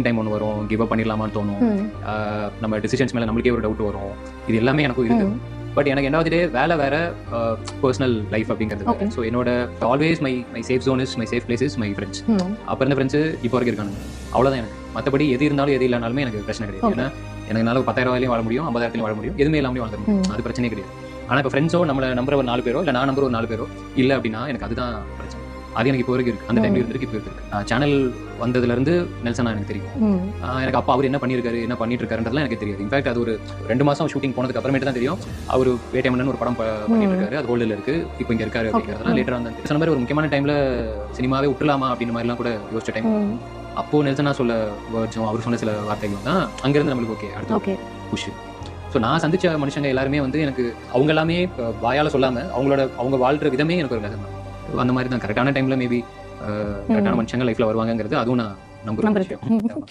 Time ஒன்று வரும், give up பண்ணிடலாமான்னு தோணும். ம். நம்ம டிசிஷன்ஸ் மேலே நம்மளுக்கே ஒரு டவுட் வரும். இது எல்லாமே எனக்கும் இருக்கு. ம். பட் எனக்கு என்னாவது டே வேலை வேற, பர்சனல் லைஃப் அப்படிங்கிறது Okay. வேற. ஸோ என்னோட always my safe zone is my safe place is my friends. ம். அப்போ இருந்த ஃப்ரெண்ட்ஸ் இப்போ வரைக்கும் இருக்கானுங்க. அவ்வளோதான் எனக்கு. மற்றபடி எது இருந்தாலும் எது இல்லைனாலுமே எனக்கு பிரச்சனை கிடையாது. Okay. ஏன்னா எனக்கு என்னால் 10,000 வாழ முடியும், 50,000 வாழ முடியும், எதுவுமே இல்லாமல் வாழ முடியும். அது பிரச்சனையே கிடையாது. ஆனால் இப்போ ஃப்ரெண்ட்ஸோ நம்மளை நம்புற ஒரு 4 பேரோ இல்லை நான் நம்புற ஒரு 4 பேரோ இல்லை அப்படின்னா எனக்கு அதுதான் பிரச்சனை. அது எனக்கு இப்போ வரைக்கும் இருக்கு. அந்த டைம்ல இருந்திருக்கு, இப்போ இருக்கு. சேனல் வந்ததுலேருந்து நெல்சனா எனக்கு தெரியும். ம். எனக்கு அப்பா அவர் என்ன பண்ணியிருக்காரு, என்ன பண்ணிட்டு இருக்காருன்றதுலாம் எனக்கு தெரியாது. இன்ஃபேக்ட் அது ஒரு 2 மாசம் ஷூட்டிங் போனதுக்கு அப்புறமேட்டு தான் தெரியும் அவர் வேட்டைமன்னன் ஒரு படம் பண்ணிட்டு இருக்காரு, அது ஹோல்டில் இருக்கு, இப்போ இங்கே இருக்காரு அப்படிங்கிறதுலாம் லேட்டராக வந்து சொன்ன மாதிரி ஒரு முக்கியமான டைம்ல சினிமாவே விட்டுலாமா அப்படின்ற மாதிரிலாம் கூட யோசிச்ச டைம். ம். அப்போ நெல்சனா சொல்ல வேர்ட்ஸும் அவர் சொன்ன சில வார்த்தைகளும் தான் அங்கேருந்து நம்மளுக்கு ஓகே அடுத்து ஓகே. புஷ். ஸோ நான் சந்திச்ச மனுஷங்க எல்லாருமே வந்து எனக்கு அவங்க எல்லாமே வாயால சொல்லாம அவங்க வாழ்ற விதமே எனக்கு ஒரு லெசன் தான். அந்த மாதிரி தான் கரெக்டான டைம்ல மேபி கரெக்டான மனுஷங்க லைஃப்ல வருவாங்கங்கிறது அதுவும் நான் நம்புறேன். நம்புறது. விஷயம்.